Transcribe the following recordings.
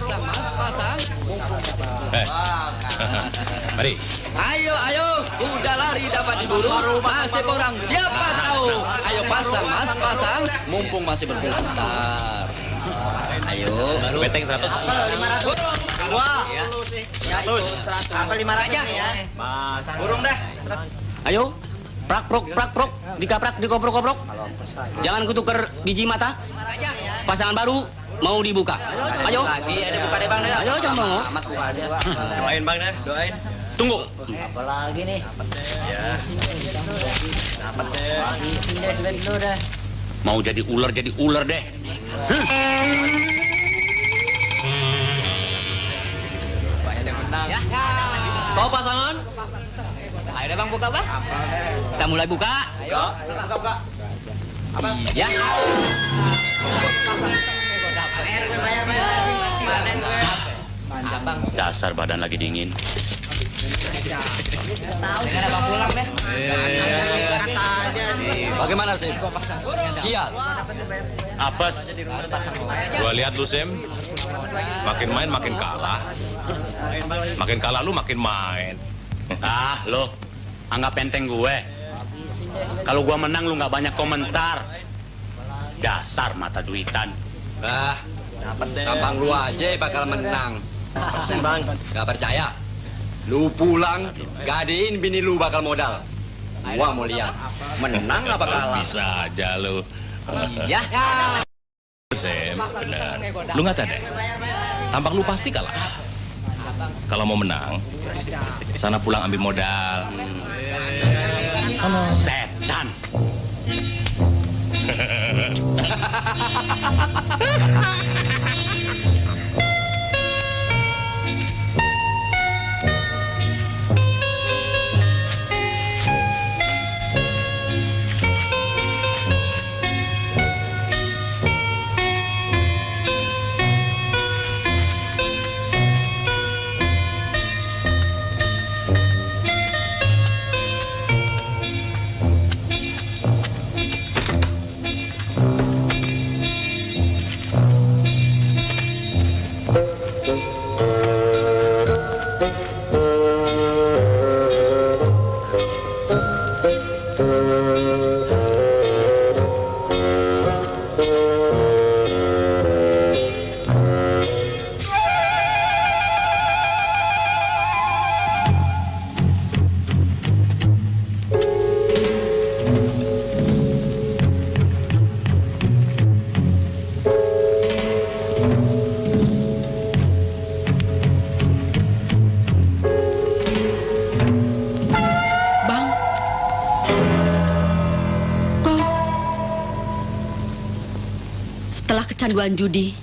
Pasang mas, pasang. Mari. Ayo, udah lari dapat diburu. Masih orang siapa tahu. Ayo pasang mas, pasang. Mumpung masih berputar. Ayo. Beteng 100. 500. Wah. 100. Apa 500 aja ya? Mas, burung dah. Ayo. Prak, prok. Dikoprok. Jangan kutukar biji mata. Pasangan baru mau dibuka. Ayo. Lagi ada buka deh bang. Ayo jangan mau. Amat buka aja. Doain bang deh, doain. Tunggu. Apalagi nih? Ya. Dapat deh. Dulu dah. Mau jadi ular deh. Banyak yang menang. Kau pasangan? Ayo deh bang buka bang. Kita mulai buka. Ayo. Buka. Ya. Dasar badan lagi dingin. Bagaimana sih? Sial. Apes. Gua lihat lu, Sim. Makin main makin kalah. Makin kalah lu makin main. Ah, lo anggap enteng gue. Kalau gua menang lu nggak banyak komentar. Dasar mata duitan. Gampang lu aja bakal menang. Persen bang. Gak percaya? Lu pulang, gadein bini lu bakal modal. Gua mau lihat, menang apa kalah? Bisa aja lu. Ya. Sim, benar. Lu nggak sadar? Tampak lu pasti kalah. Kalau mau menang, sana pulang ambil modal. Setan. Setelah kecanduan judi,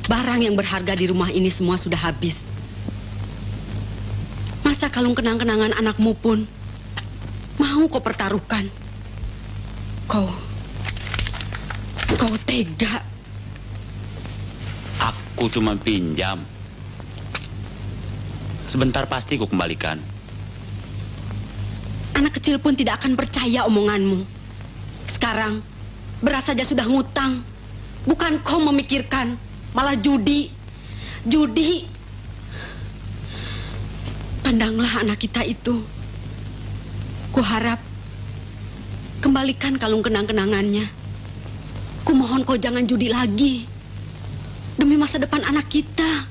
barang yang berharga di rumah ini semua sudah habis. Masa kalung kenang-kenangan anakmu pun mau kau pertaruhkan? Kau tega. Aku cuma pinjam. Sebentar pasti ku kembalikan. Anak kecil pun tidak akan percaya omonganmu. Sekarang beras saja sudah ngutang. Bukan kau memikirkan, malah judi. Pandanglah anak kita itu. Kuharap kembalikan kalung kenang-kenangannya. Kumohon kau jangan judi lagi. Demi masa depan anak kita.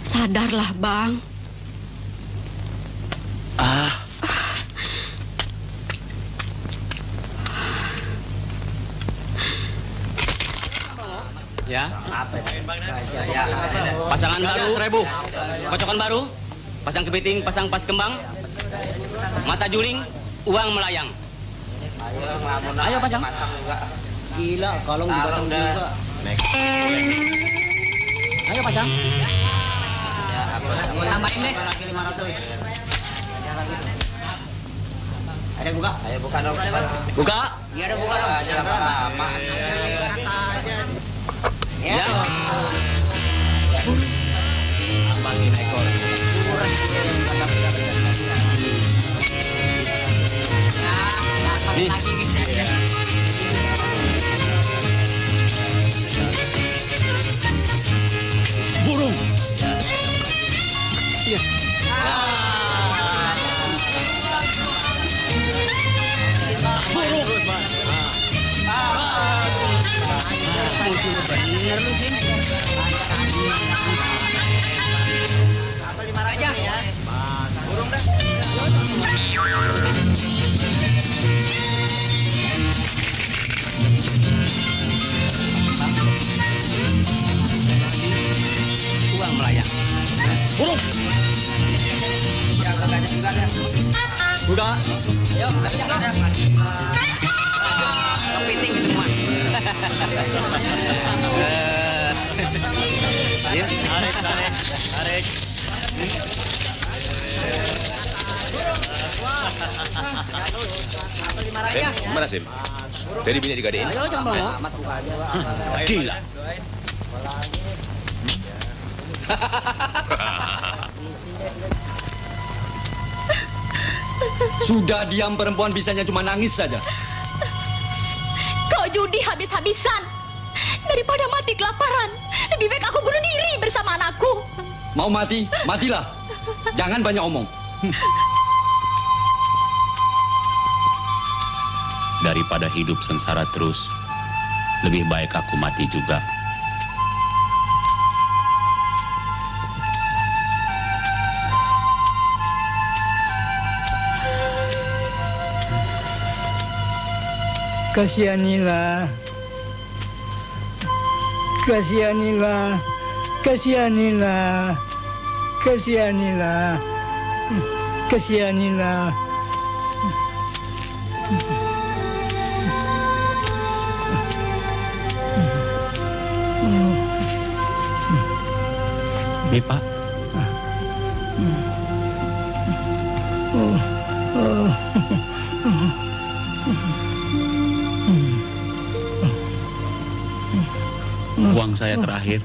Sadarlah, Bang. Ya. Pasangan baru 1000. Kocokan baru. Pasang kepiting, pasang pas kembang. Mata juling, uang melayang. Ayo pasang. Gila, kalung dibatang juga. Ayo pasang. Tambahin deh. Ada buka? Ayo buka dong. Buka. Iya ada buka dong. Lama. Ya. Bangin ekor. Nih. Uang melayang. Burung. Udah. Yuk, kepiting semua. Ya, tarik. Gimana Sim? Jadi bini digadein? Gila. Sudah diam perempuan, bisanya cuma nangis saja. Kau judi habis-habisan. Daripada mati kelaparan, lebih baik aku bunuh diri bersama anakku. Mau mati, matilah. Jangan banyak omong. Daripada hidup sengsara terus, lebih baik aku mati juga. Kasihanilah, kasihanilah, kasihanilah, kasihanilah, kasihanilah. Nih Pak. Uang saya terakhir.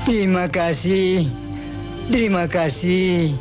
Terima kasih, terima kasih.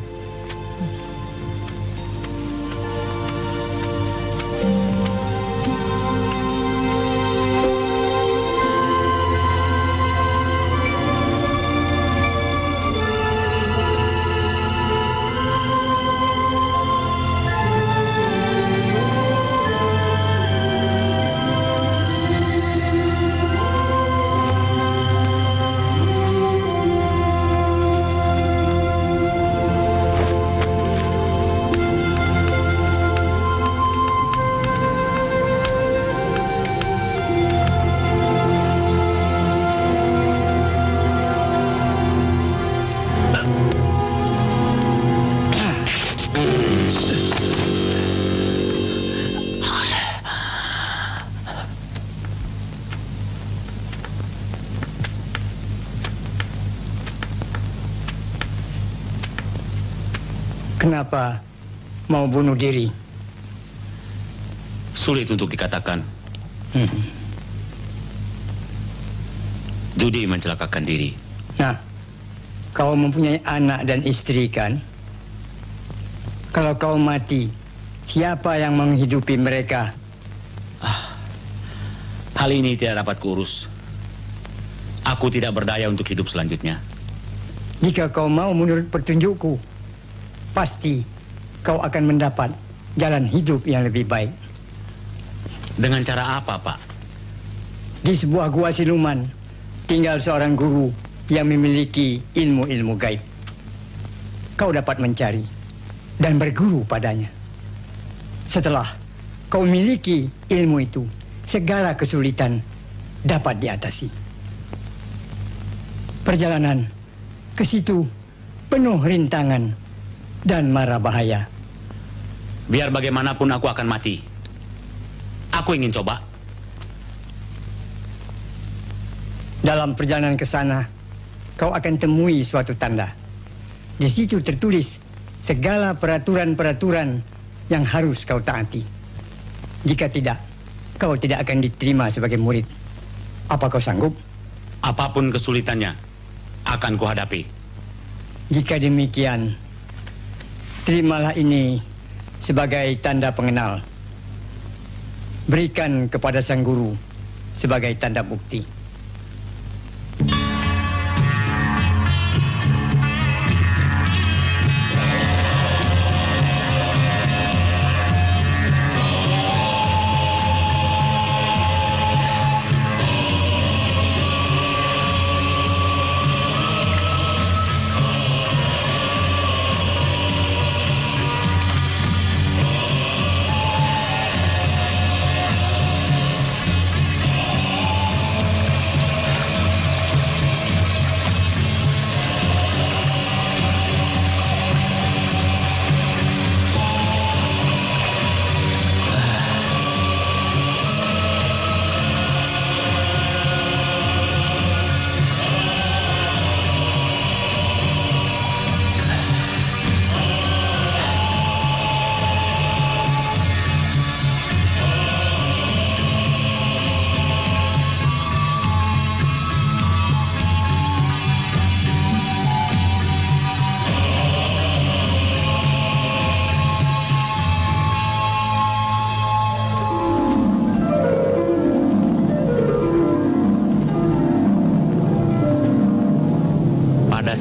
Kenapa mau bunuh diri? Sulit untuk dikatakan. Judi mencelakakan diri. Nah, kau mempunyai anak dan istri kan? Kalau kau mati, siapa yang menghidupi mereka? Hal ini tidak dapat kuurus. Aku tidak berdaya untuk hidup selanjutnya. Jika kau mau menurut petunjukku, pasti kau akan mendapat jalan hidup yang lebih baik. Dengan cara apa, Pak? Di sebuah gua siluman, tinggal seorang guru yang memiliki ilmu-ilmu gaib. Kau dapat mencari dan berguru padanya. Setelah kau memiliki ilmu itu, segala kesulitan dapat diatasi. Perjalanan ke situ penuh rintangan dan mara bahaya. Biar bagaimanapun aku akan mati. Aku ingin coba. Dalam perjalanan ke sana, kau akan temui suatu tanda. Di situ tertulis segala peraturan-peraturan yang harus kau taati. Jika tidak, kau tidak akan diterima sebagai murid. Apa kau sanggup? Apapun kesulitannya, akan kuhadapi. Jika demikian, terimalah ini sebagai tanda pengenal. Berikan kepada sang guru sebagai tanda bukti.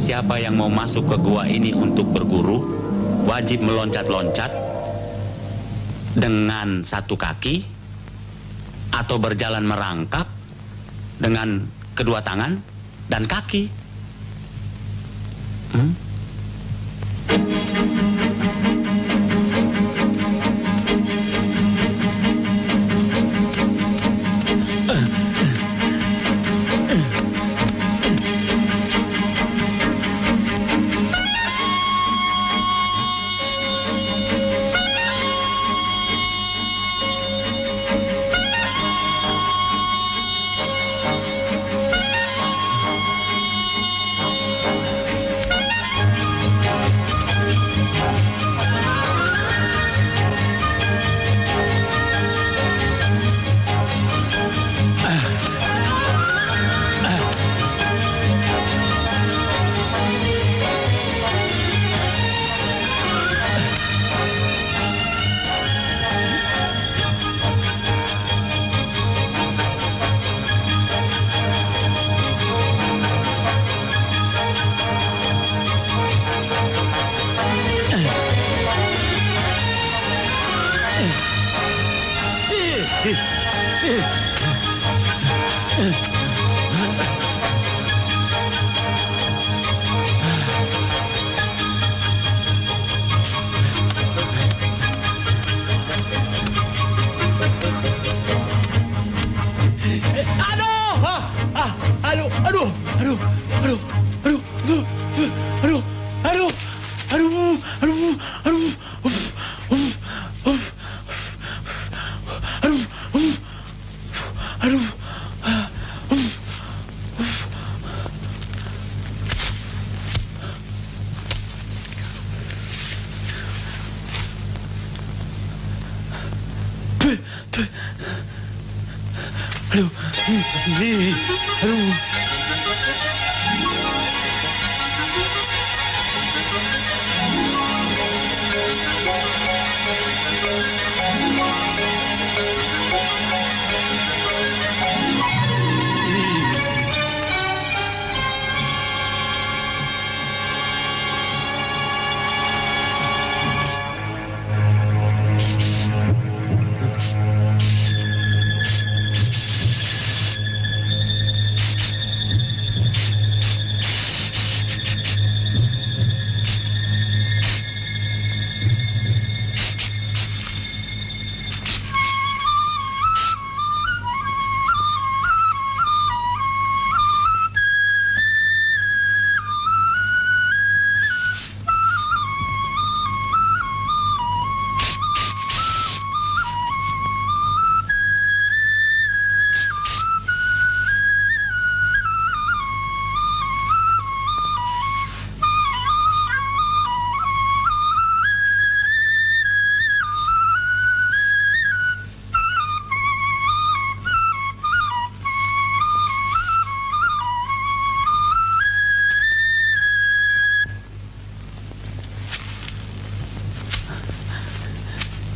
siapa yang mau masuk ke gua ini untuk berguru wajib meloncat-loncat dengan satu kaki atau berjalan merangkak dengan kedua tangan dan kaki.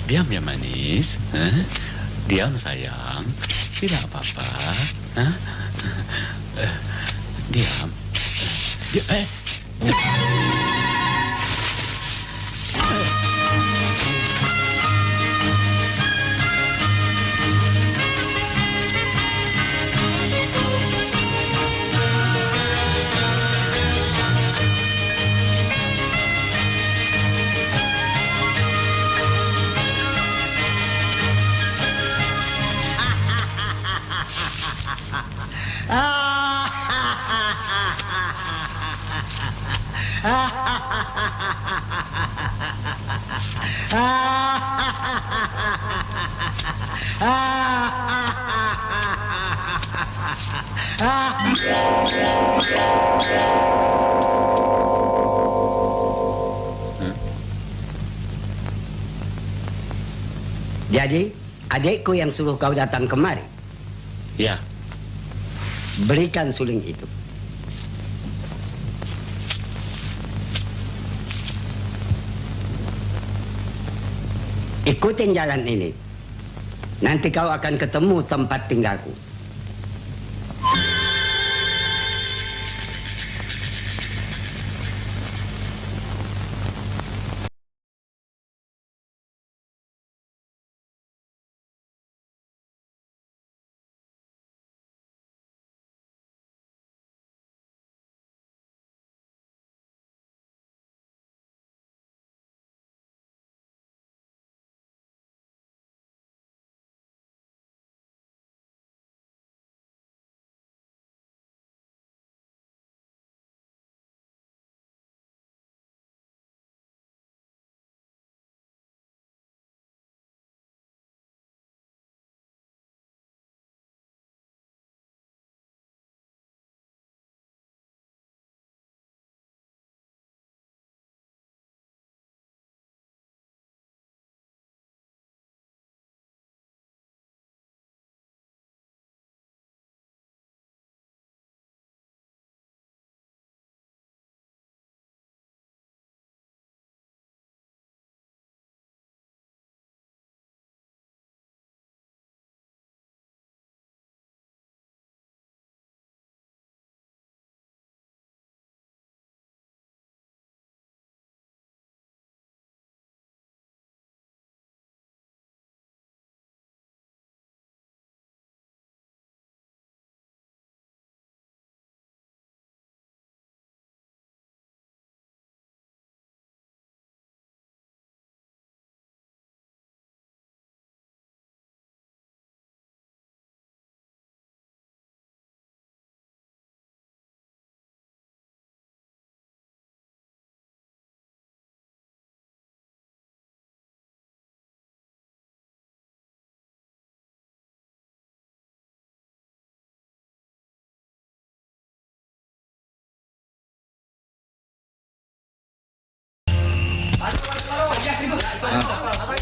Diam ya manis, diam sayang, tidak apa-apa, diam. Jadi, adikku yang suruh kau datang kemari? Ya. Berikan suling itu. Ikutin jalan ini. Nanti kau akan ketemu tempat tinggalku.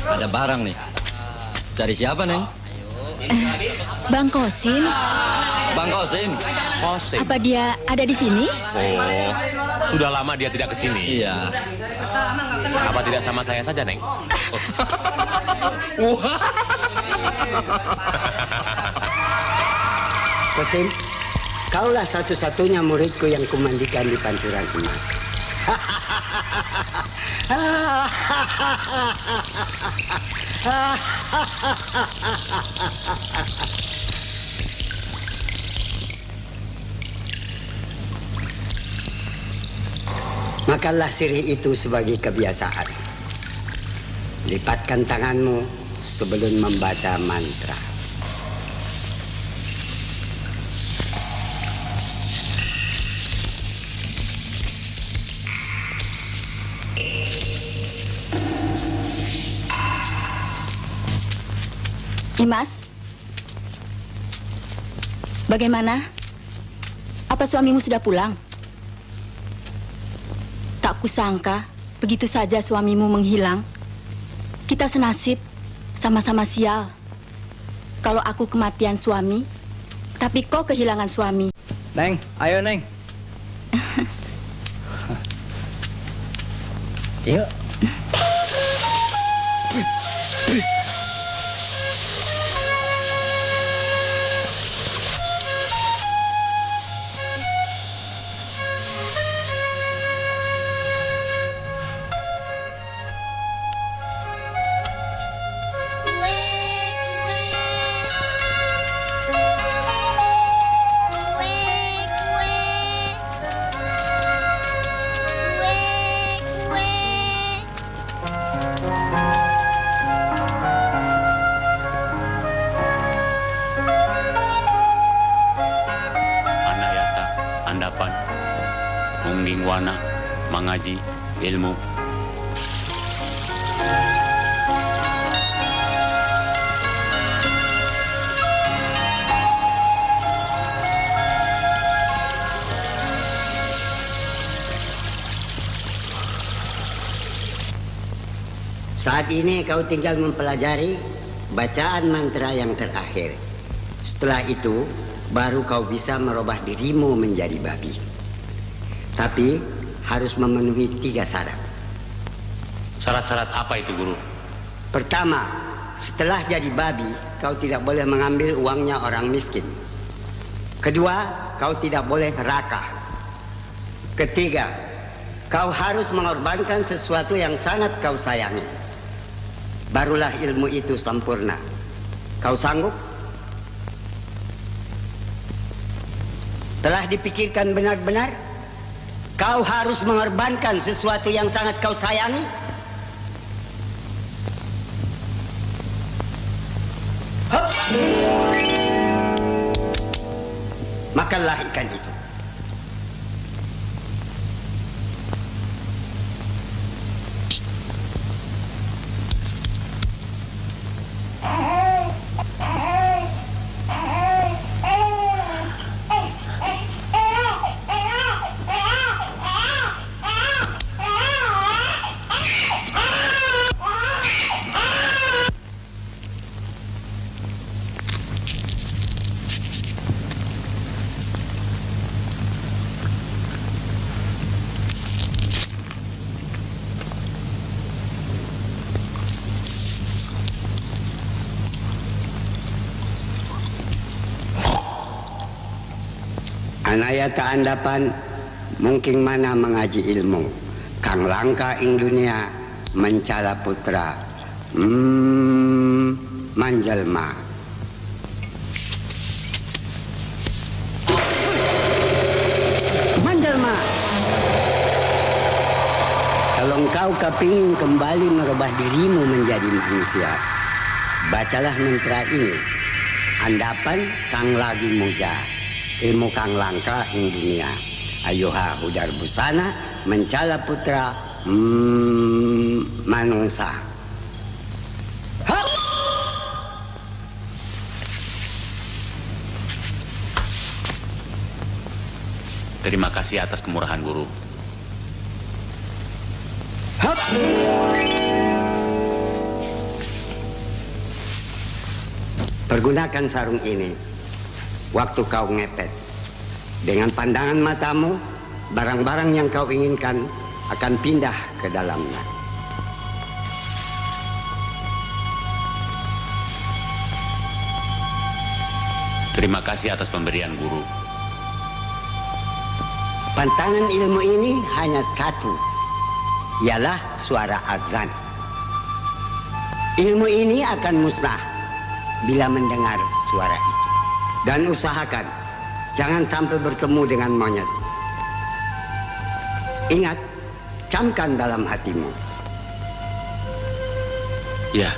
Ada barang nih. Cari siapa, Neng? Bang Kosim, Bang Kosim. Kosim. apa dia ada di sini? Oh, sudah lama dia tidak ke sini. Iya. Apa tidak sama saya saja, Neng? Kosim, kaulah satu-satunya muridku yang kumandikan di pancuran emas. Makanlah sirih itu sebagai kebiasaan. Lipatkan tanganmu sebelum membaca mantra. Imas, bagaimana? Apa suamimu sudah pulang? Tak kusangka begitu saja suamimu menghilang. Kita senasib, sama-sama sial. Kalau aku kematian suami, tapi kau kehilangan suami. Neng, ayo Neng. Yuk. Mungging wana mengaji ilmu. Saat ini kau tinggal mempelajari bacaan mantra yang terakhir. Setelah itu, baru kau bisa merubah dirimu menjadi babi. Tapi harus memenuhi 3 syarat. Syarat-syarat apa itu, Guru? Pertama, setelah jadi babi, kau tidak boleh mengambil uangnya orang miskin. Kedua, kau tidak boleh serakah. Ketiga, kau harus mengorbankan sesuatu yang sangat kau sayangi. Barulah ilmu itu sempurna. Kau sanggup? Telah dipikirkan benar-benar? Kau harus mengorbankan sesuatu yang sangat kau sayangi? Hop! Makanlah ikan itu. Anayata andapan mungkin mana mengaji ilmu. Kang langka ing dunia mencala putra. Manjalma. Manjalma. Kalau engkau kepingin kembali merubah dirimu menjadi manusia, bacalah mantra ini. Andapan kang lagi muja. Ilmu kang langka ing dunia. Ayuha hudar busana mencala putra manungsa. Terima kasih atas kemurahan, Guru. Pergunakan sarung ini waktu kau ngepet. Dengan pandangan matamu, barang-barang yang kau inginkan akan pindah ke dalamnya. Terima kasih atas pemberian guru. Pantangan ilmu ini hanya satu, ialah suara azan. Ilmu ini akan musnah bila mendengar suara itu. Dan usahakan jangan sampai bertemu dengan monyet. Ingat, camkan dalam hatimu. Ya.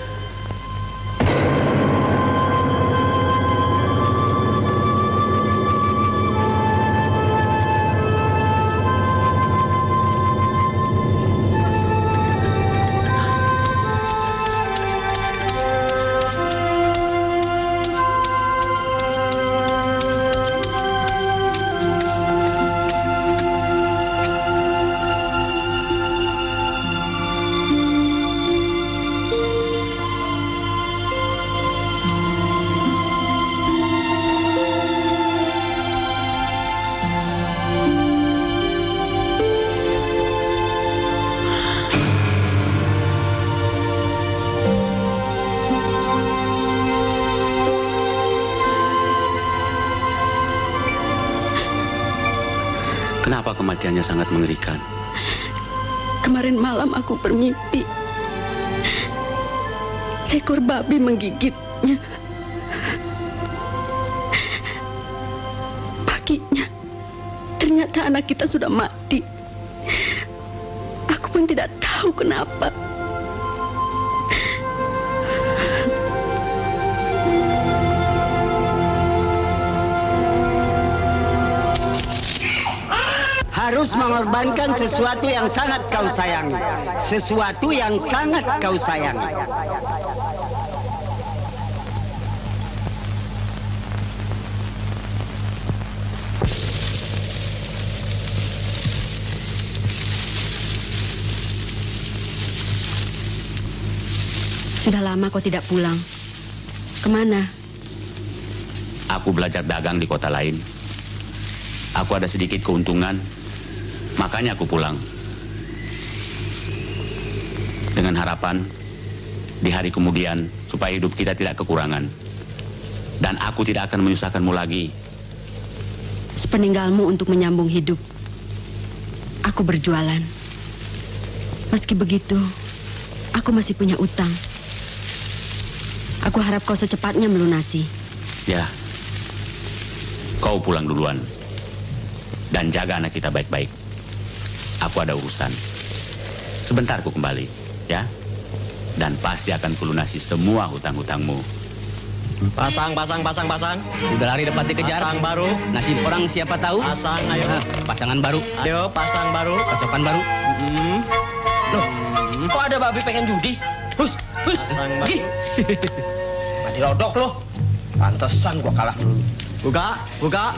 Kenapa kematiannya sangat mengerikan? Kemarin malam aku bermimpi. Seekor babi menggigitnya. Paginya, ternyata anak kita sudah mati. Aku pun tidak tahu kenapa. Harus mengorbankan sesuatu yang sangat kau sayangi. Sesuatu yang sangat kau sayangi. Sudah lama kau tidak pulang. Kemana? Aku belajar dagang di kota lain. Aku ada sedikit keuntungan, makanya aku pulang. Dengan harapan, di hari kemudian, supaya hidup kita tidak kekurangan. Dan aku tidak akan menyusahkanmu lagi. Sepeninggalmu untuk menyambung hidup, aku berjualan. Meski begitu, aku masih punya utang. Aku harap kau secepatnya melunasi. Ya, kau pulang duluan. Dan jaga anak kita baik-baik. Aku ada urusan. Sebentar ku kembali, ya. Dan pasti akan kulunasi semua hutang-hutangmu. Pasang. Sudah lari dapat dikejar. Pasang baru. Nasib orang siapa tahu. Pasang, ayo. Pasangan baru. Ayo, pasang baru. Cocokan baru. Loh, kok ada babi pengen judi? Hus. Pasang baru. Pergi. Mati lodok loh. Pantesan gua kalah dulu. Buka.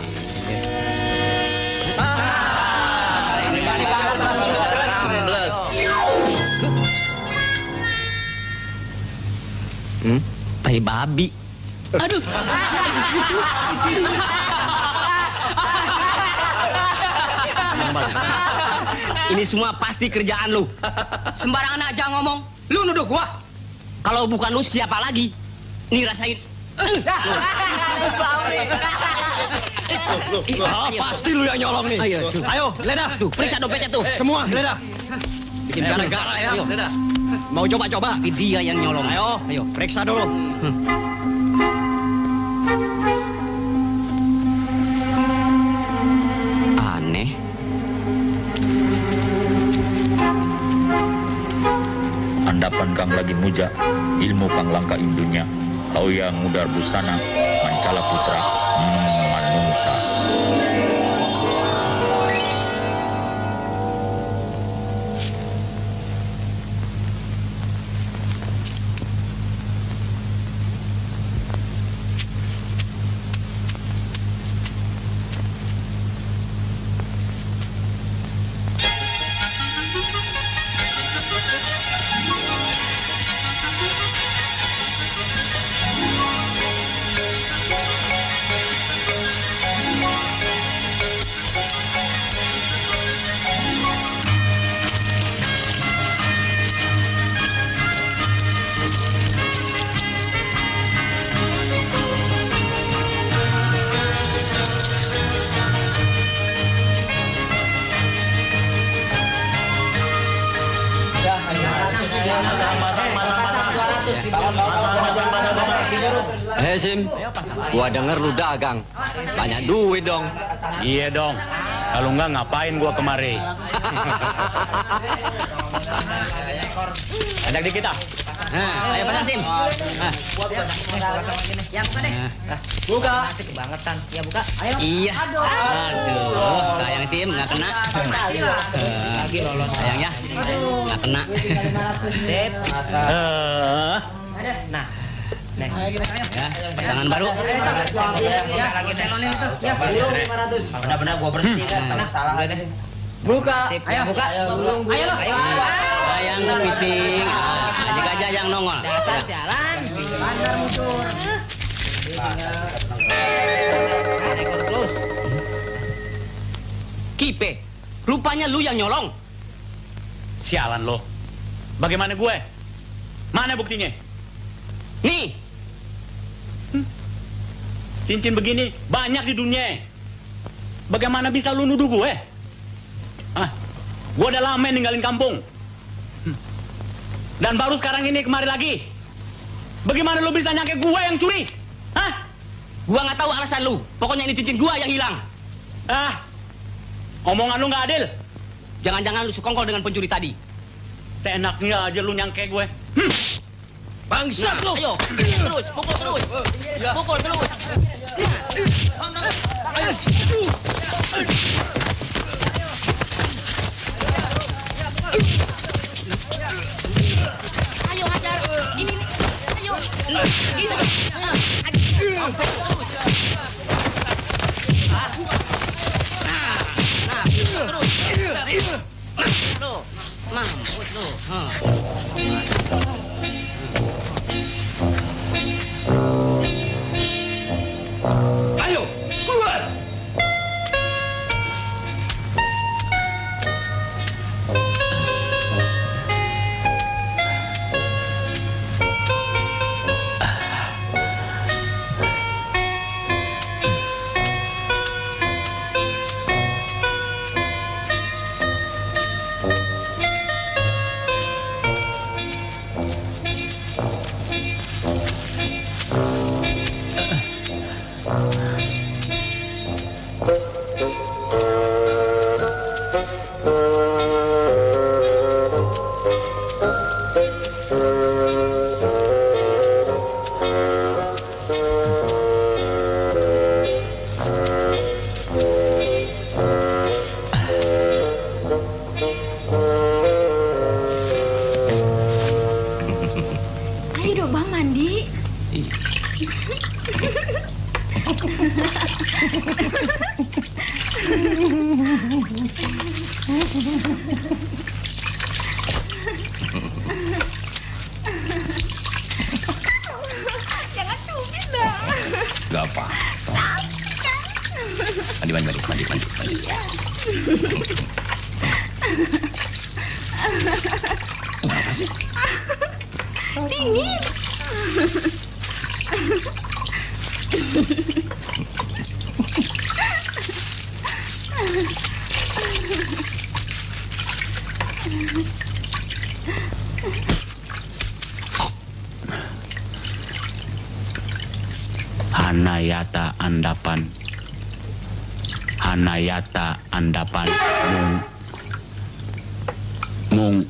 Tai babi. Aduh. Ini semua pasti kerjaan lu. Sembarangan aja ngomong. Lu nuduh gua. Kalau bukan lu siapa lagi? Nih rasain. Pasti lu yang nyolong nih. Ayo, geledah. Tuh, periksa dompetnya tuh. Semua geledah. Bikin gara-gara ya. Geledah. Mau coba-coba? Pasti dia yang nyolong. Ayo, periksa dulu. Aneh. Andapan kang lagi muja, ilmu kang langka indunya, kau yang mudar busana, mancala putra, manungsa. Sim, gua denger lu dagang. Banyak duit dong. Iya dong. Kalau enggak ngapain gua kemari? Ada di kita. Nah, ayo pasang SIM. Nah. Yang buka deh. Buka. Asik kebangetan. Ya buka. Ayo. Iya. Aduh, sayang SIM nggak kena. Lagi lolos. Sayang ya, nggak kena. Sip. Nah. Nih. Ya, pasangan baru. Lagi telonin itu. Ya, 500. Benar-benar gua berhenti kan. Salah deh. Buka. Sip, ayo buka. Ayo lo. Sayang kepiting. Ajak aja yang nongol. Dasar sialan. Bandar muncul. Rekor terus. Kipe, rupanya lu yang nyolong. Sialan lo. Bagaimana gue? Mana buktinya? Nih. Cincin begini banyak di dunia. Bagaimana bisa lu nuduh gue? Hah? Gue udah lama ninggalin kampung. Dan baru sekarang ini kemari lagi. Bagaimana lu bisa nyangka gue yang curi? Hah? Gua nggak tahu alasan lu. Pokoknya ini cincin gua yang hilang. Ah, omongan lu nggak adil. Jangan-jangan lu sekongkol dengan pencuri tadi. Seenaknya aja lu nyangke gue. Bangsat lu. Ayo, terus, pukul terus. Pukul terus. Ayo hajar. Ini. Ayo. Gitu. Mampus lu. Ayo, keluar. Jangan cubit dong. Gak apa. Mandi. Iya. Kenapa sih? Dingin. Hanayata Andapan Mung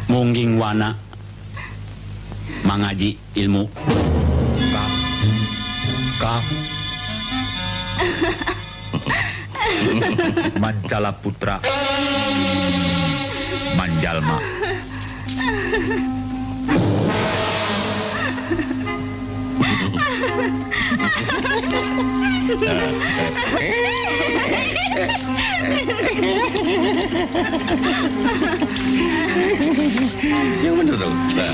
Mungging wana mengaji ilmu kaf Mancala Putra Manjalma. Yang bener dong. Nah,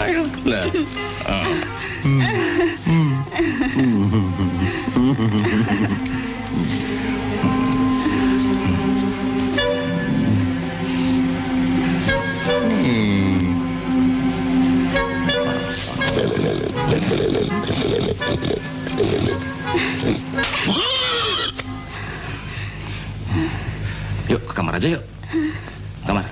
ayo. Nah. Yuk ke kamar aja yuk. Kamar.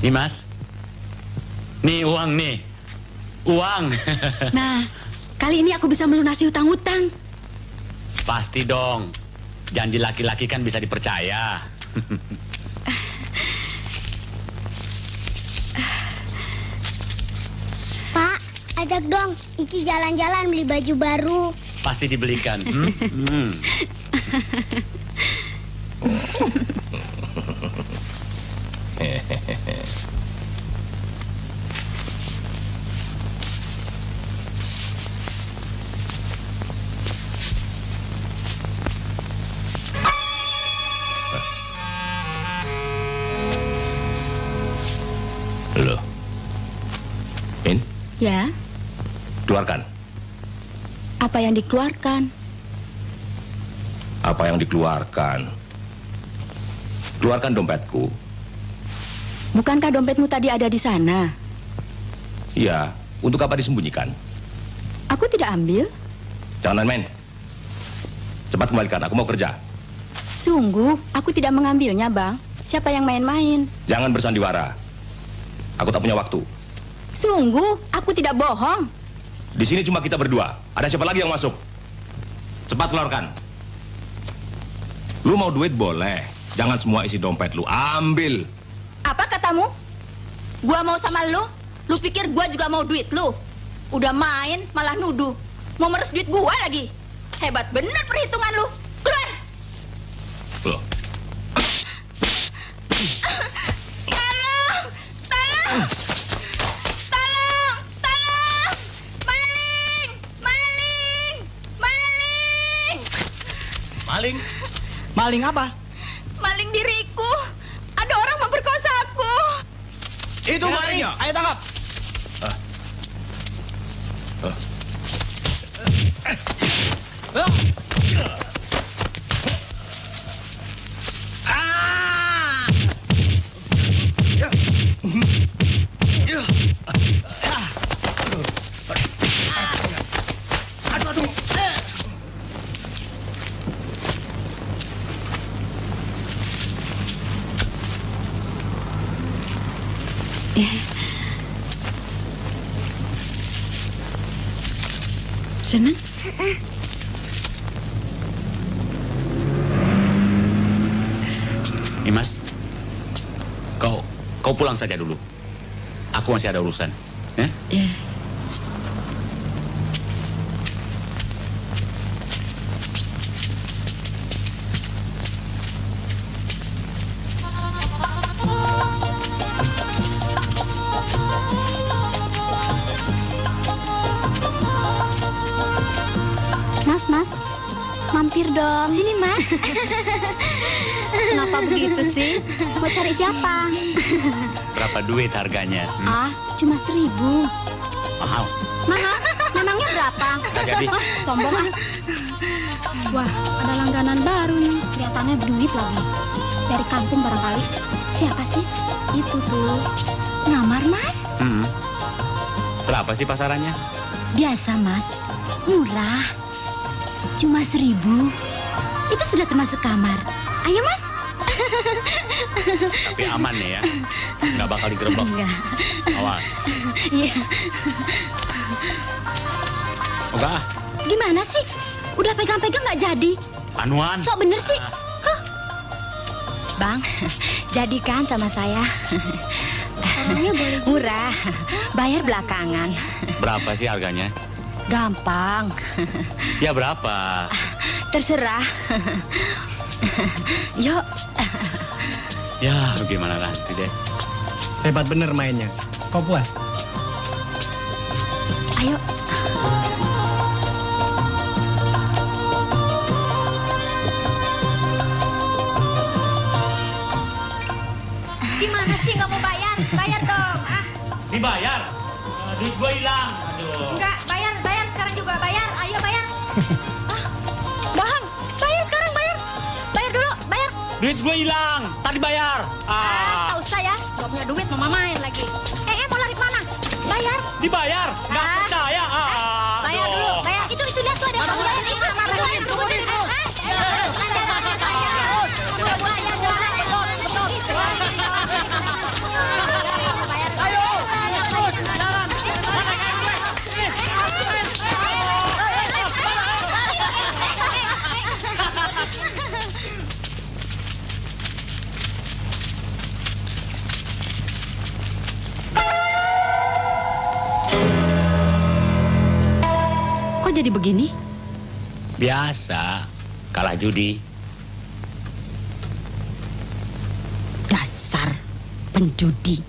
Nih Mas, nih uang nih, uang. Nah, kali ini aku bisa melunasi hutang-hutang. Pasti dong, janji laki-laki kan bisa dipercaya. Pak, ajak dong Ici jalan-jalan beli baju baru. Pasti dibelikan. Loh. In? Ya, Keluarkan. apa yang dikeluarkan? Apa yang dikeluarkan? Keluarkan dompetku. Bukankah dompetmu tadi ada di sana? Iya, untuk apa disembunyikan? Aku tidak ambil. Jangan main-main. Cepat kembalikan, aku mau kerja. Sungguh, aku tidak mengambilnya, Bang. Siapa yang main-main? Jangan bersandiwara. Aku tak punya waktu. Sungguh, aku tidak bohong. Di sini cuma kita berdua. Ada siapa lagi yang masuk? Cepat keluarkan. Lu mau duit boleh. Jangan semua isi dompet lu. Ambil. Apa katamu? Gua mau sama lu? Lu pikir gua juga mau duit lu? Udah main, malah nuduh. Mau meres duit gua lagi. Hebat bener perhitungan lu. Keluar! Loh. Tolong! Tolong! Tolong! Tolong! Maling! Maling! Maling! Maling? Maling apa? Maling diriku. Ada orang memperkosa aku. Itu malingnya. Ayo tangkap. Senang? Nih Mas, kau pulang saja dulu. Aku masih ada urusan. Ya? Ya. Mas, mampir dong. Sini, Mas. Kenapa begitu sih? Mau cari siapa? Berapa duit harganya? Ah, cuma 1.000. Mahal. Mahal? Memangnya berapa? Nggak jadi. Sombong ah. Wah, ada langganan baru nih. Kelihatannya duit lagi. Dari kampung barangkali. Siapa sih? Itu tuh. Ngamar, Mas? Berapa sih pasarannya? Biasa, Mas. Murah. Cuma 1.000. Itu sudah termasuk kamar. Ayo, Mas. Tapi aman nih ya, nggak bakal digerebek. Enggak. Awas. Iya. Enggak. Gimana sih? Udah pegang-pegang nggak jadi. Anuan. Sok bener sih. Huh. Bang, jadikan sama saya. Murah, bayar belakangan. Berapa sih harganya? Gampang. Ya berapa? Terserah. Yuk. Ya bagaimana nanti deh. Hebat bener mainnya. Kau puas? Ayo. Gimana sih nggak mau bayar? Bayar dong. Ah, Dibayar? Duit gue hilang. Aduh. enggak, bayar sekarang juga bayar. Ayo bayar. Bang, bayar sekarang bayar. Bayar dulu, bayar. Duit gue hilang. Tadi bayar. Tak usah ya. Gak punya duit mau main lagi. Mau lari kemana? Bayar. Dibayar? Nggak percaya. Bayar dulu, bayar. Itu lihat tuh ada bayar. Itu bayar dulu. Kok jadi begini? Biasa. Kalah judi. Dasar penjudi.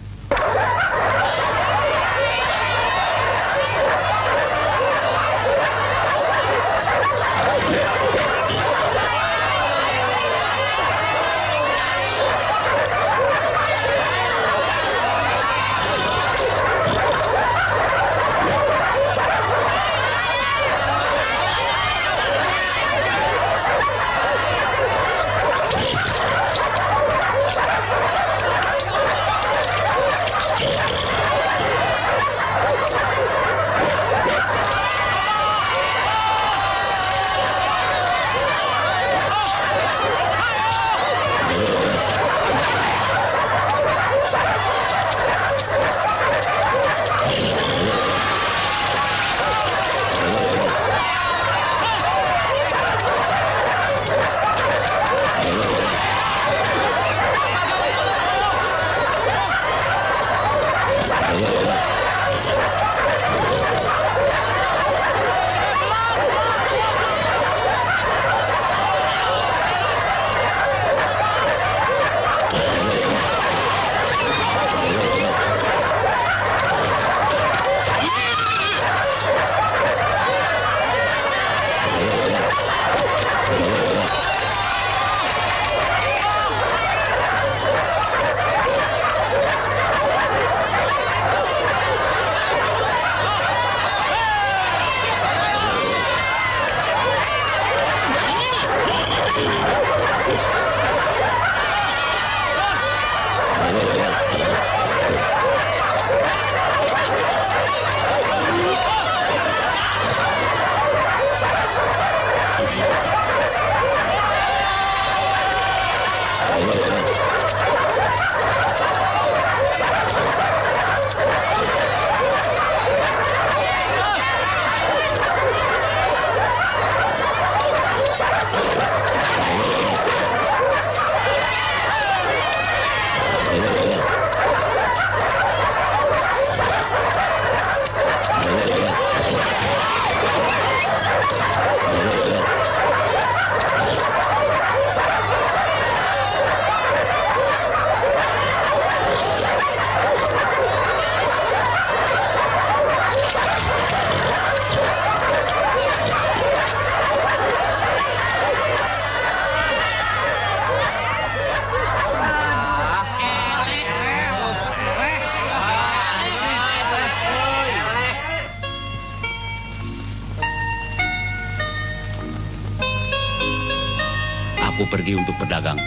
Aku pergi untuk berdagang.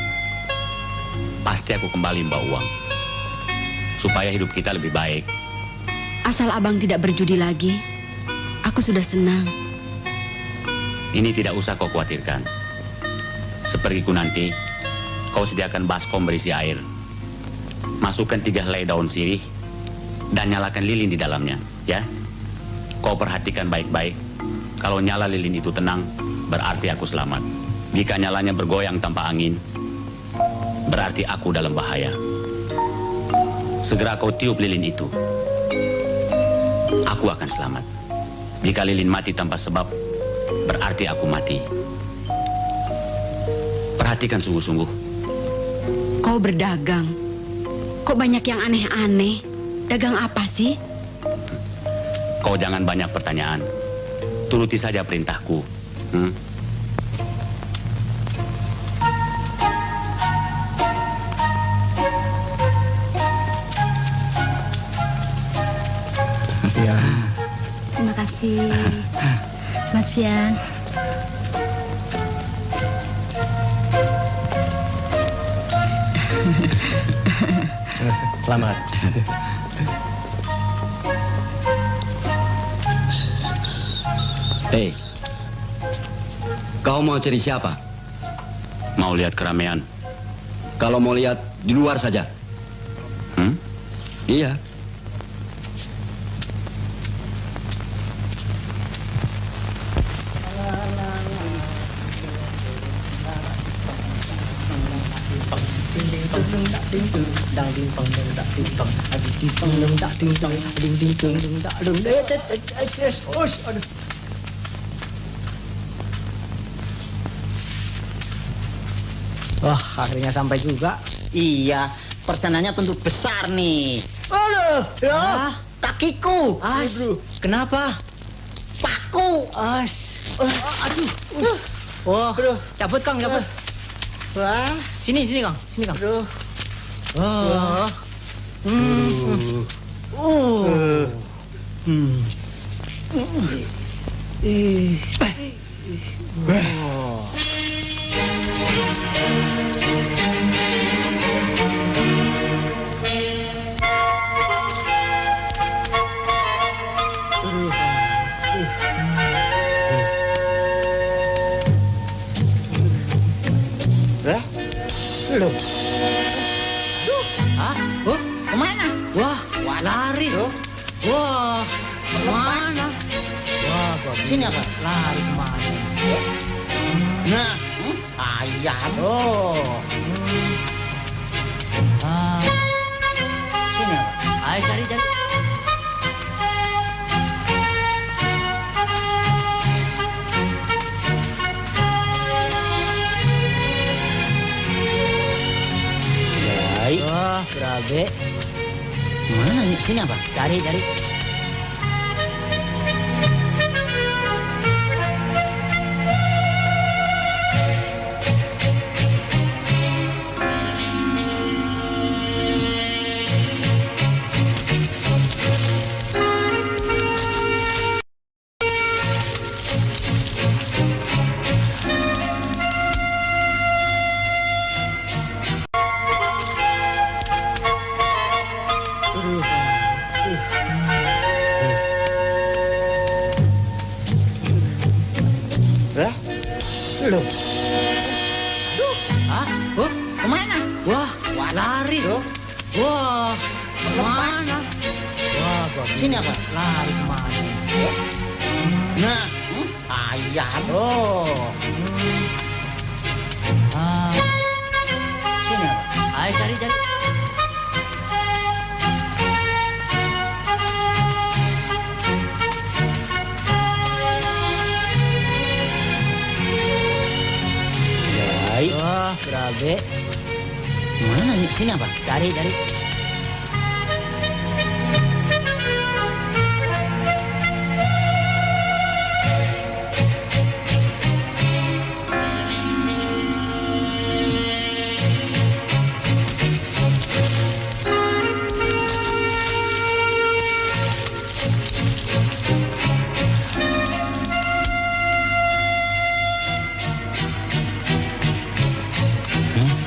Pasti aku kembali membawa uang. Supaya hidup kita lebih baik. Asal abang tidak berjudi lagi, aku sudah senang. Ini tidak usah kau khawatirkan. Sepergiku nanti, kau sediakan baskom berisi air. Masukkan 3 helai daun sirih dan nyalakan lilin di dalamnya, ya. Kau perhatikan baik-baik. Kalau nyala lilin itu tenang, berarti aku selamat. Jika nyalanya bergoyang tanpa angin, berarti aku dalam bahaya. Segera kau tiup lilin itu. Aku akan selamat. Jika lilin mati tanpa sebab, berarti aku mati. Perhatikan sungguh-sungguh. Kau berdagang. Kok banyak yang aneh-aneh? Dagang apa sih? Kau jangan banyak pertanyaan. Turuti saja perintahku. Terima kasih. Selamat siang. Selamat. Hei, kau mau cari siapa? Mau lihat keramaian. Kalau mau lihat, di luar saja. Iya. Wah, akhirnya sampai juga. Iya, persenannya tentu besar nih. Aduh, ya, kakiku. Kenapa? Paku. Aduh. Wah, cabut Kang, cabut. Wah, sini Kang, Kang. Wah. Kemana? Wah, lari. Wah, kemana? Wah, sini apa? Lari kemana? Nah, ayam. Sini apa? Ayo cari. Wah, berabe. Mana nih? Sini apa? Cari. Kemana? Wah, lari. Wah, kemana? Wah, sini apa? Lari kemana? Nah, ayam. Sini apa? Ayo cari. Wah, berabe. Mana nih? Sini apa? Cari.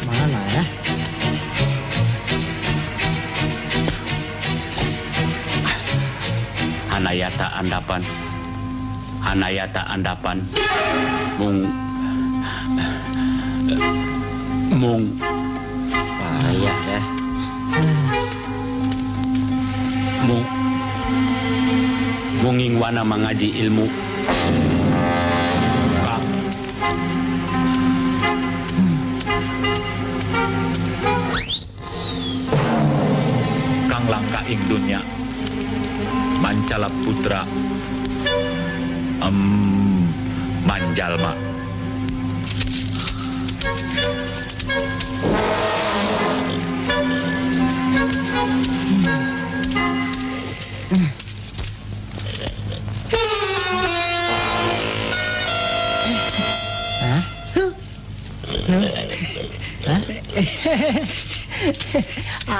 Mana ya? Hanayata Andapan Mung. Iya ya. Mung ingwana mengaji ilmu. Kang langka ing dunya Mancala putra Manjalma.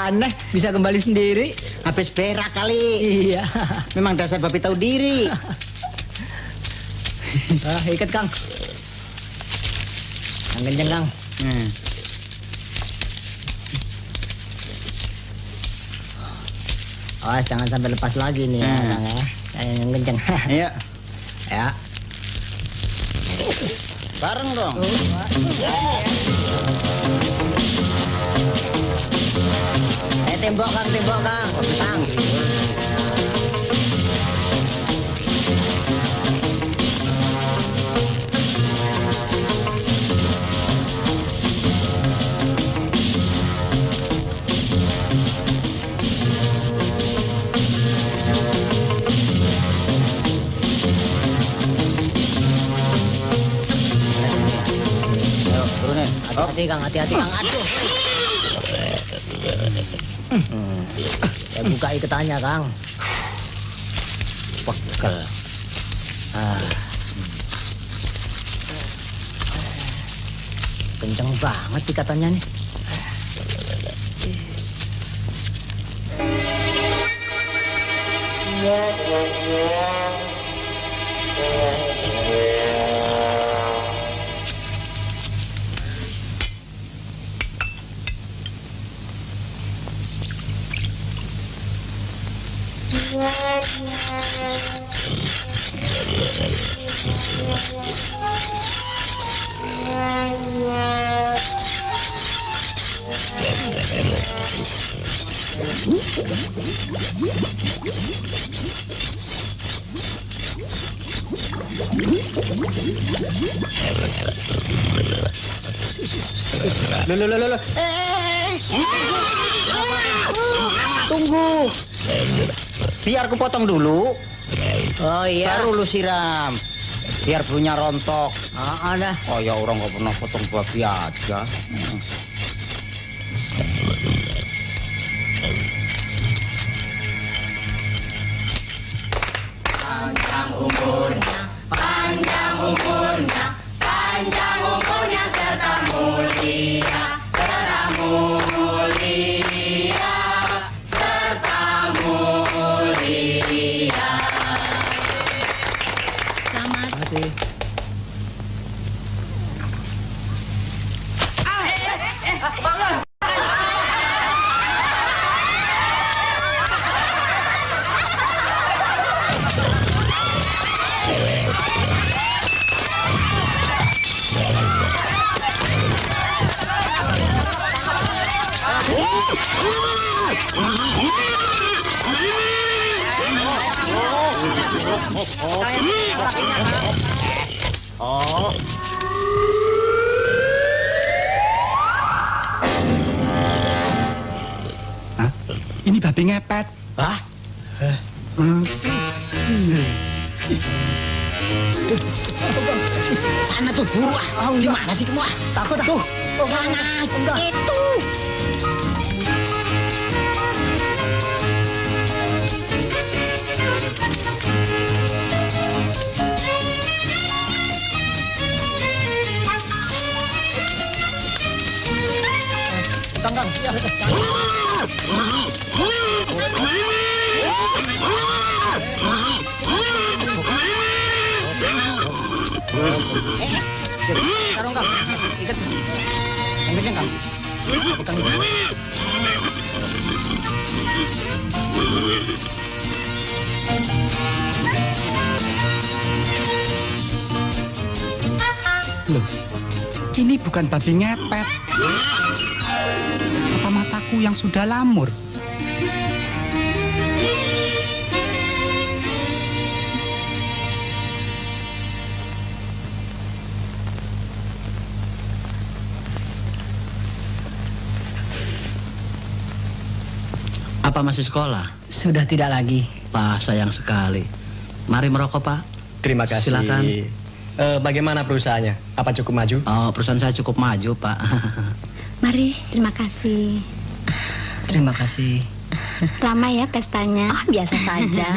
Aneh, bisa kembali sendiri. Habis berak kali. Iya. Memang dasar babi tahu diri. Ikat, Kang. Yang kenceng, Kang. Awas, jangan sampai lepas lagi nih ya, Kang ya. Yang kenceng. Iya. Ya. Bareng dong. Tembok, Kang, tembok, Kang. Kang. Hati-hati, Kang, hati-hati, Kang. Aduh. Saya buka iketannya, Kang. Pekel. Kenceng banget ikatannya nih. Loh. Tunggu. Biar aku potong dulu. Oh iya. Baru lu siram. Biar bulunya rontok. Ada. Oh ya orang nggak pernah potong babi aja. Panjang umurnya, panjang umurnya, panjang umurnya serta mulia, serta mulia, serta mulia. Selamat. Masih. Bangun. Oh. Hah? Ini babi ngepet. Hah? Sana tuh buru ah. Gimana sih kamu ah? Takut ah. Sana itu. Kang. Ya. Taruh, Kang. Ikat. Yang kenceng, Kang. Pegang itu. Loh, ini bukan babi ngepet. Apa mataku yang sudah lamur? Apa masih sekolah? Sudah tidak lagi. Pak, sayang sekali. Mari merokok, Pak. Terima kasih. Silakan. Bagaimana perusahaannya? Apa cukup maju? Oh, perusahaan saya cukup maju, Pak. Mari, terima kasih. Terima kasih. Ramai ya pestanya. Ah, biasa saja.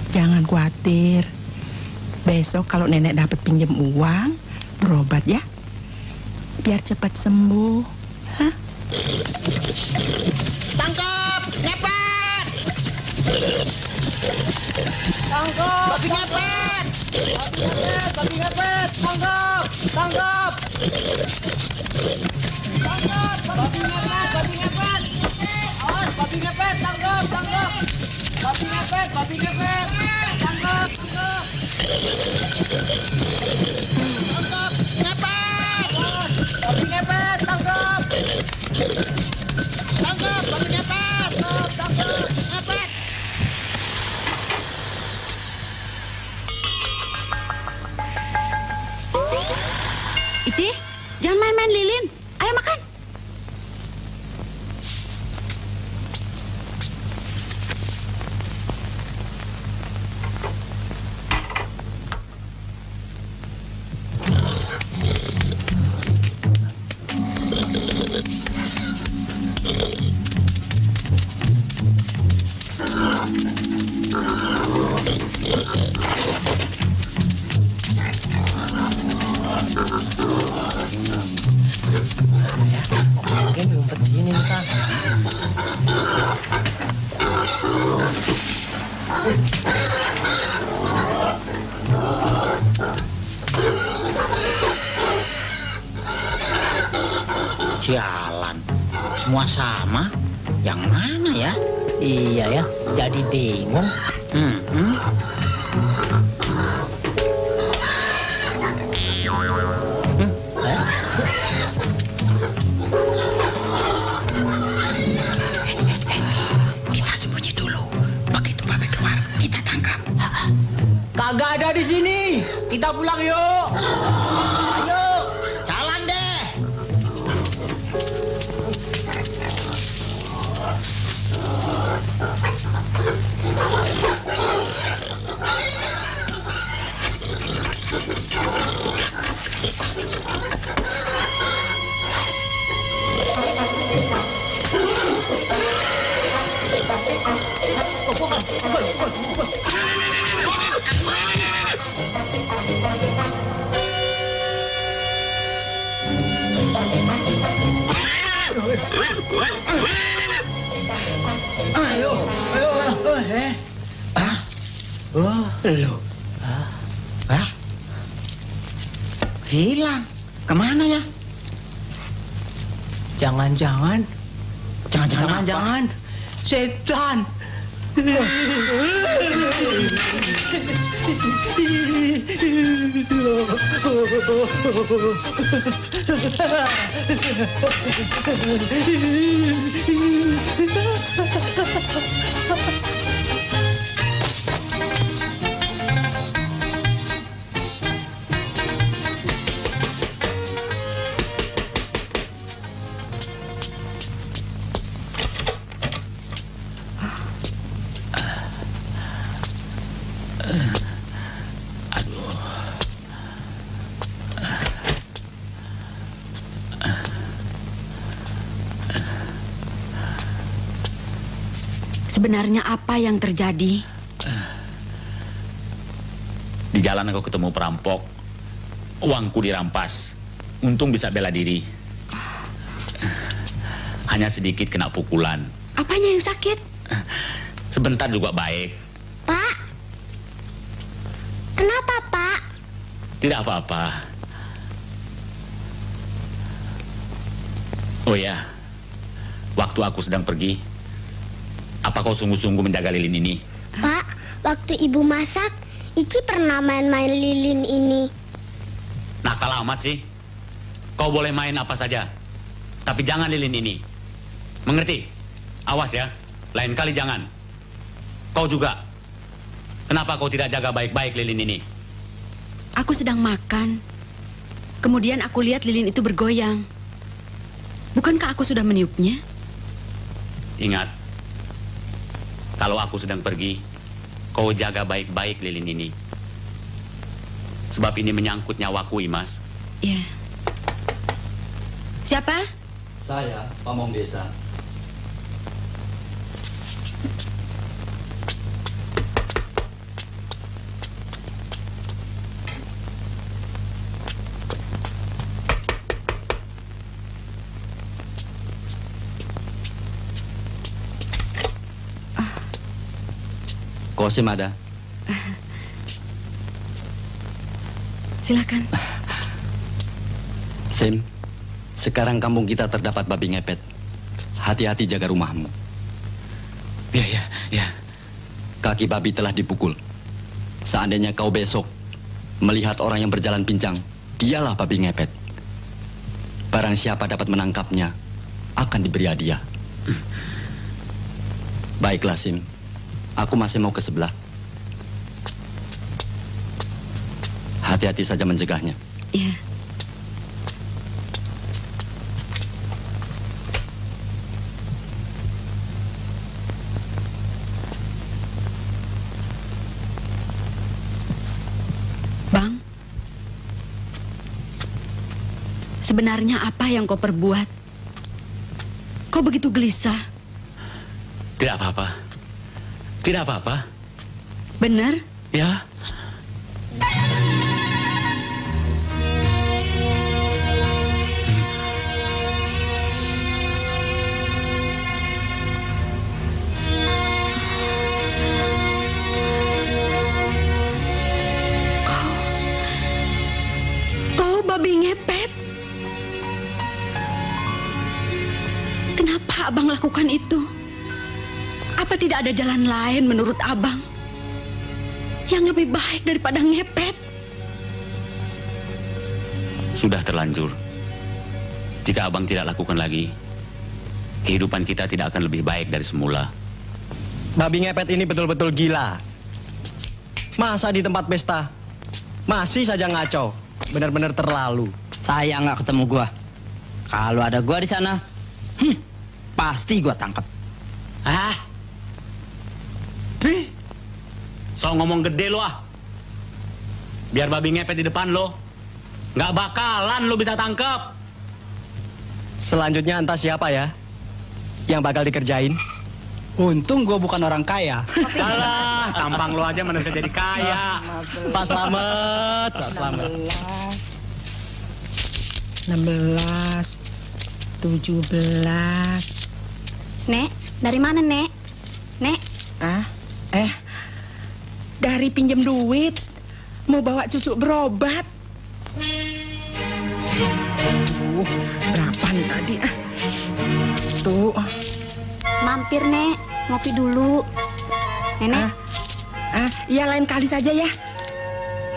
Jangan khawatir. Besok kalau nenek dapat pinjam uang, berobat ya. Biar cepat sembuh. Hah? Tangkap! Ngepet! Tangkap! Babi ngepet! Babi ngepet! Tangkap! Tangkap! Tangkap! Babi ngepet! Babi ngepet! Awas! Babi ngepet! Tangkap! Tangkap! Babi ngepet! Babi ngepet! Tangkap! Tangkap! Tangkap! Ngepet! Awas! Babi ngepet! Tangkap! Tangkap! Babi ngepet! Tangkap! Ngepet! Ici, jangan main-main lilin. Ayo makan. Mungkin ngumpet sini nih, Kang. Sialan, semua sama. Yang mana ya? Iya ya, jadi bingung. Kita sembunyi dulu. Begitu Babe keluar, kita tangkap. Kagak ada di sini. Kita pulang yuk. Ayo, jalan deh. Ayo, Loh. Hilang. Kemana ya? Jangan-jangan Jangan-jangan setan. Sebenarnya apa yang terjadi? Di jalan aku ketemu perampok. Uangku dirampas. Untung bisa bela diri. Hanya sedikit kena pukulan. Apanya yang sakit? Sebentar juga baik. Pak? Kenapa, Pak? Tidak apa-apa. Oh ya, waktu aku sedang pergi, apa kau sungguh-sungguh menjaga lilin ini? Pak, waktu ibu masak, Iki pernah main-main lilin ini. Nakal amat sih. Kau boleh main apa saja, tapi jangan lilin ini. Mengerti? Awas ya, lain kali jangan. Kau juga. Kenapa kau tidak jaga baik-baik lilin ini? Aku sedang makan. Kemudian aku lihat lilin itu bergoyang. Bukankah aku sudah meniupnya? Ingat, kalau aku sedang pergi, kau jaga baik-baik lilin ini. Sebab ini menyangkut nyawaku, Imas. Ya. Siapa? Saya, pamong desa. Kosim ada. Silakan. Sim, sekarang kampung kita terdapat babi ngepet. Hati-hati jaga rumahmu. Ya. Kaki babi telah dipukul. Seandainya kau besok melihat orang yang berjalan pincang, dialah babi ngepet. Barang siapa dapat menangkapnya, akan diberi hadiah. Baiklah, Sim. Aku masih mau ke sebelah. Hati-hati saja mencegahnya. Iya. Bang, sebenarnya apa yang kau perbuat? Kau begitu gelisah. Tidak apa-apa. Tidak apa-apa. Benar? Ya. Kau babi ngepet. Kenapa abang lakukan itu? Apa tidak ada jalan lain menurut abang yang lebih baik daripada ngepet? Sudah terlanjur. Jika abang tidak lakukan lagi, kehidupan kita tidak akan lebih baik dari semula. Babi ngepet ini betul-betul gila. Masa di tempat pesta masih saja ngaco. Benar-benar terlalu. Saya nggak ketemu gua. Kalau ada gua di sana, pasti gua tangkap. So ngomong gede lo ah. Biar babi ngepet di depan lo. Nggak bakalan lo bisa tangkap. Selanjutnya entah siapa ya yang bakal dikerjain. Untung gue bukan orang kaya. Alah, tampang lo aja mana bisa jadi kaya. Pak Slamet, Pak Slamet. 16, 17. Nek, dari mana, Nek? Nek? Dari pinjam duit. Mau bawa cucu berobat. Berapaan tadi? Tuh. Mampir, Nek. Ngopi dulu. Nenek? Iya lain kali saja ya.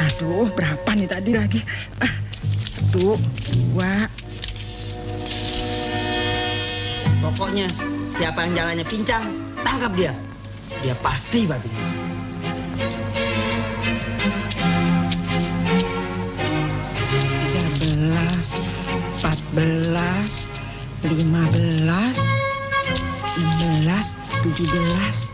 Aduh, berapa nih tadi lagi? 1, 2. Pokoknya siapa yang jalannya pincang, tangkap dia. Dia pasti babi. 14, 15, 16, 17.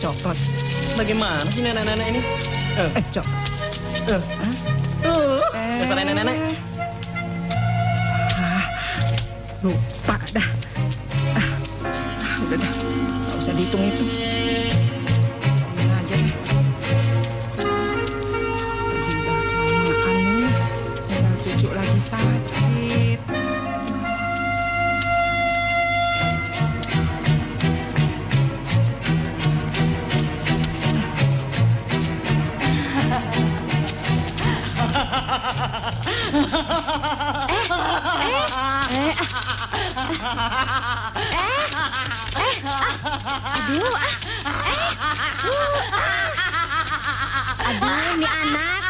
Copot. Bagaimana sih nenek-nenek ini? Cok. Dasar nenek-nenek. Lupa dah. Udah dah. Nggak usah dihitung itu. Ini aja deh. Udah kelamaan nih. Tinggal cucu lagi sakit. Aduh, ini anak.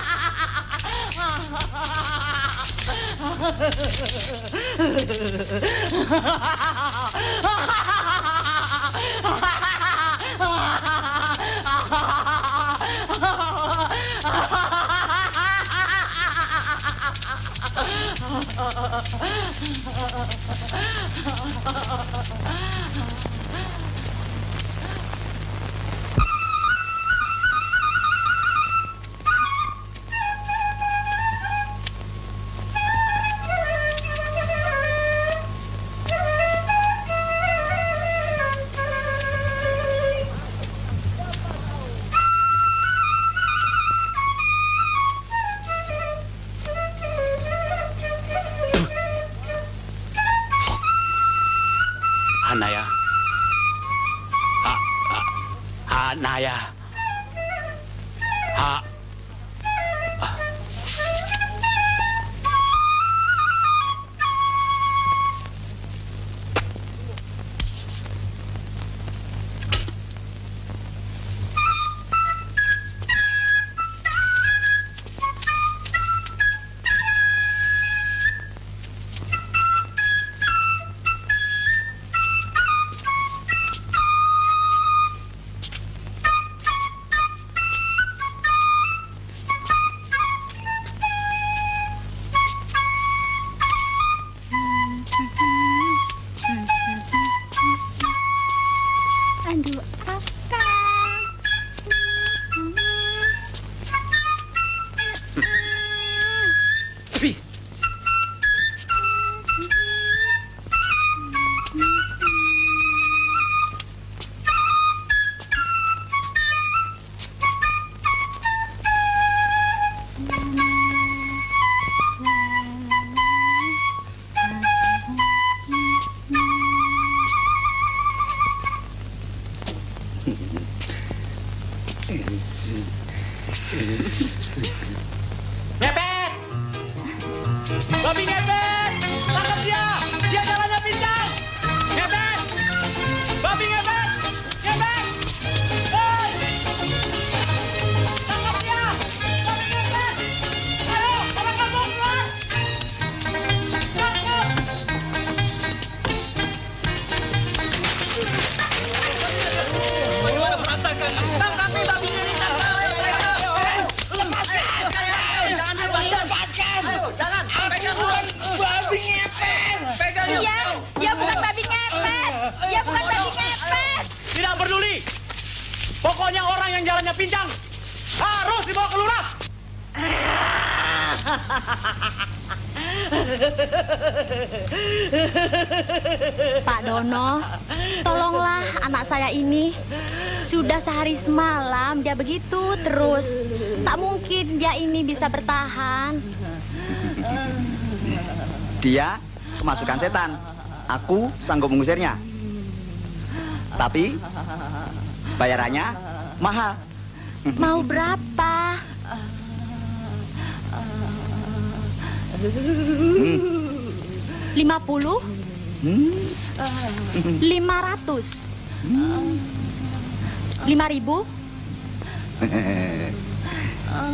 Naya. Naya. Aduh, Ngepet! Babi ngepet! Tangkap dia! Dia jalannya pincang! Ngepet! Babi ngepet! Ngepet! Hei! Tangkap dia! Babi ngepet! Ayo, orang kampung keluar! Tangkap! Bagaimana berantakan? Tangkap nih babinya nih! Jangan, pegang babi ngepet. Pegang. Iya, dia bukan babi ngepet. Dia bukan babi ngepet. Tidak peduli. Pokoknya orang yang jalannya pincang harus dibawa ke lurah. Pak Dono, tolonglah anak saya ini. Sudah sehari semalam dia begitu terus. Tak mungkin dia ini bisa bertahan. Dia kemasukan setan. Aku sanggup mengusirnya. Tapi bayarannya mahal. Mau berapa? 50? 500? 5.000?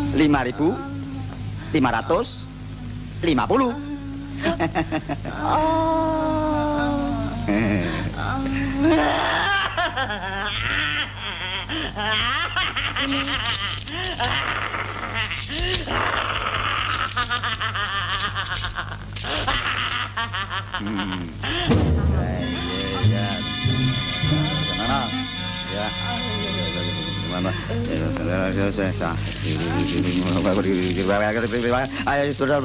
5.550. Ayo sudah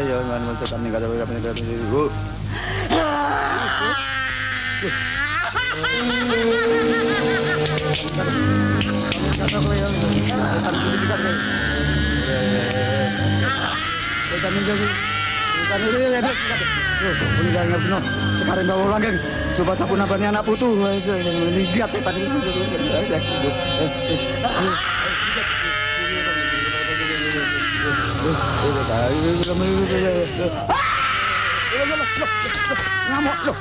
jangan masukkan nih kata ibu. Sekarang bawa ulang kan, coba sapu nabanya anak putu. Lihat setan itu. Ngamuk loh.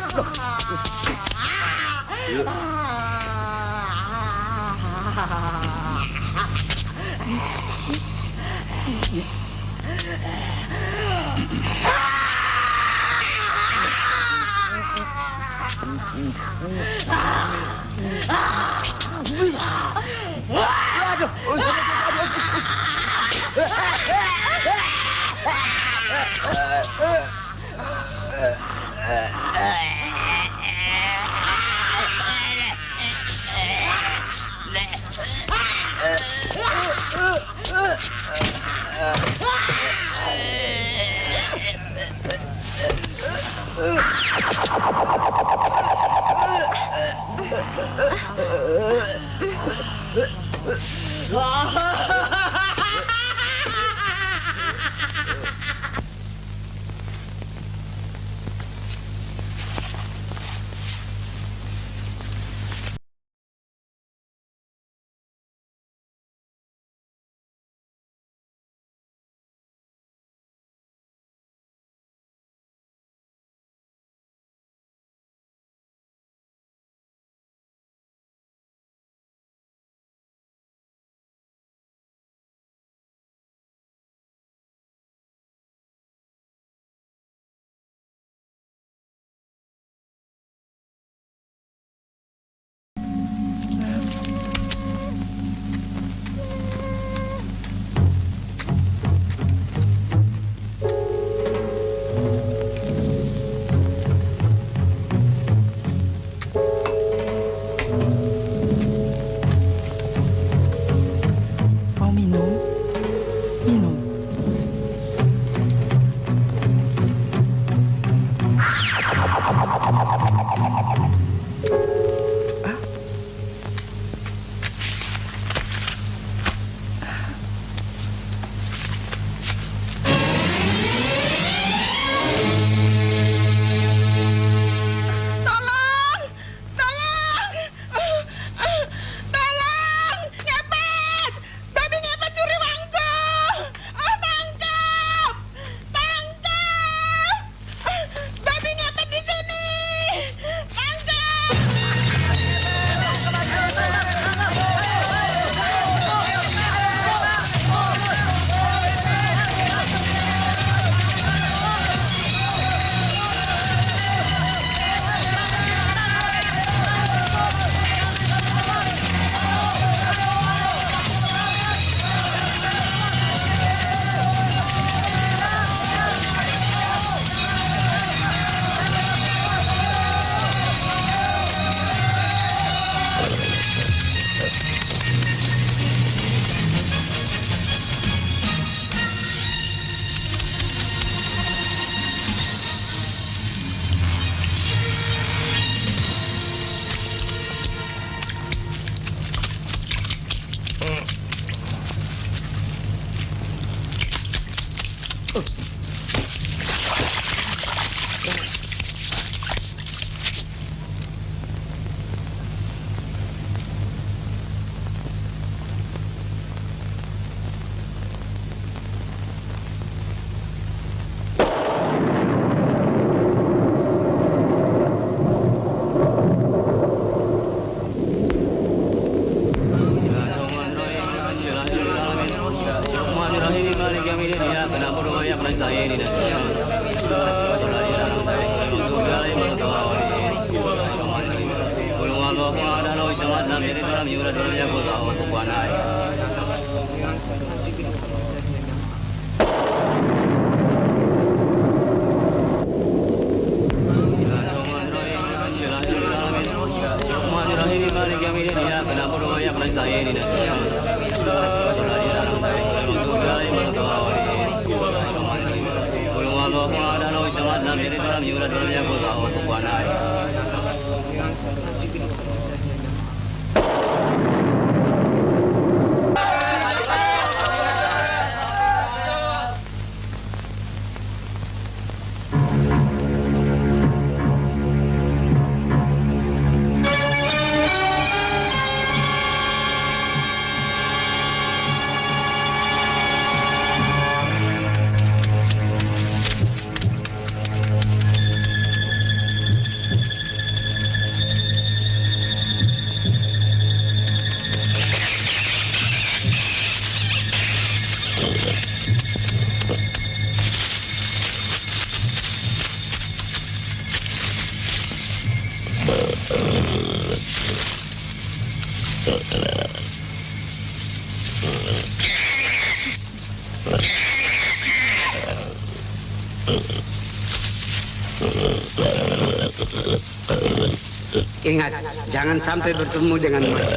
Ingat, jangan sampai bertemu dengan mereka.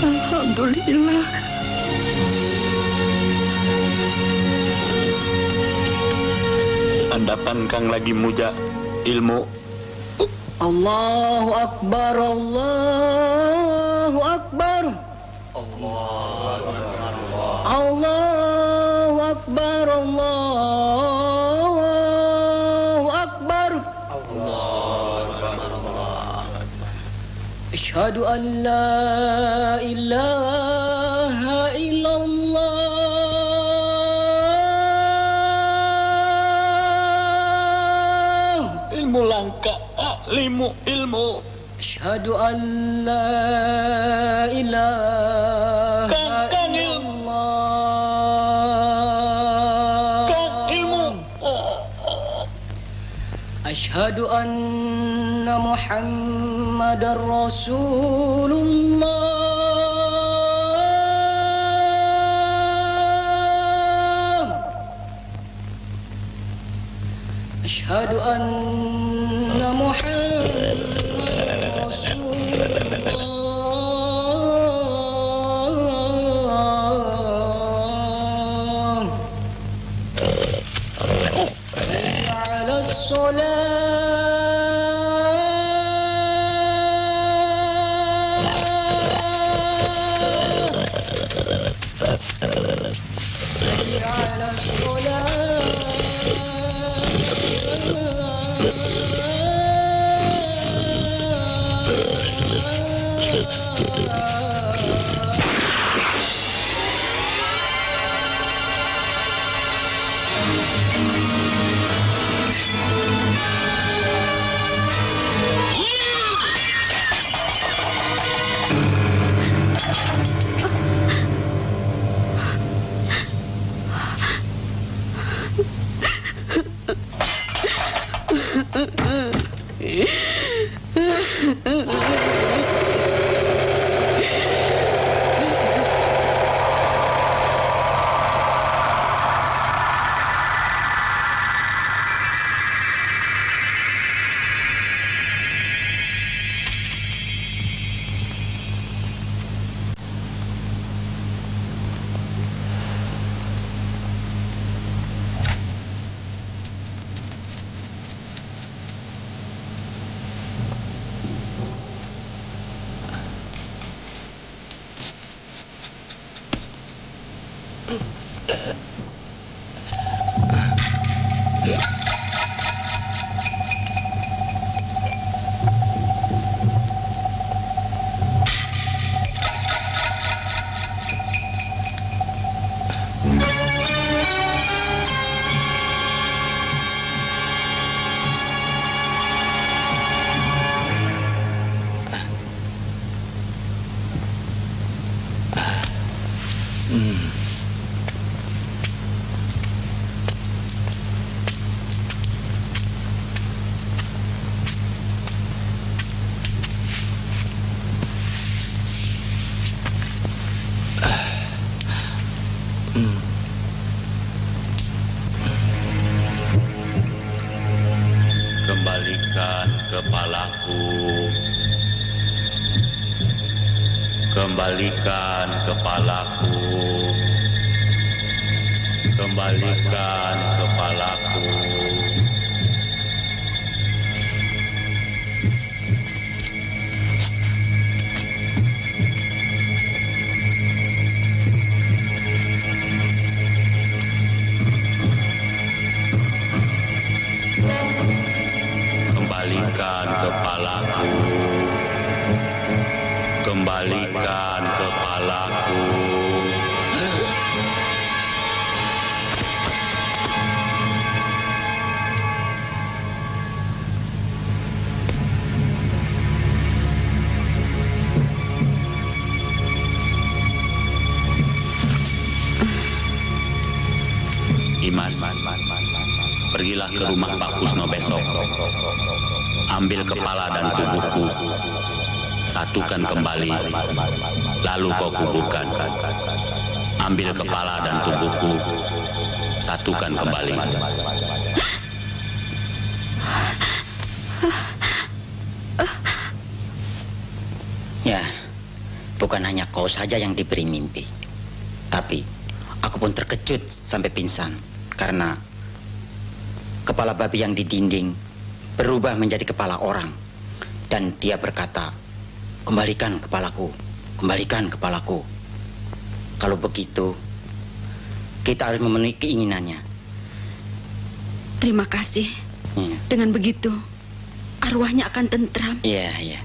Alhamdulillah. Andapan kang lagi muja ilmu. Allahu Akbar, Allahu Akbar. Allahu Akbar, Allahu Akbar. Asyhadu an la ilaha illallah. Ilmu langka, ilmu. Asyhadu an la ilaha illallah. ilmu. Asyhadu anna Muhammadar Rasulullah. Asyhadu anna Muhammadar Rasulullah. Ala Kembalikan kepalaku. Kembalikan kepalaku. Kembalikan kepalaku. Kembalikan kepalaku. Kembalikan kepalaku. Imas, pergilah ke rumah Pak Kusno besok. Ambil kepala dan tubuhku, satukan kembali, lalu kau kuburkan. Ambil kepala dan tubuhku, satukan kembali. Ya, bukan hanya kau saja yang diberi mimpi, tapi aku pun terkejut sampai pingsan karena kepala babi yang di dinding berubah menjadi kepala orang, dan dia berkata, "Kembalikan kepalaku, kembalikan kepalaku." Kalau begitu, kita harus memenuhi keinginannya. Terima kasih. Dengan begitu, arwahnya akan tentram. Iya, iya.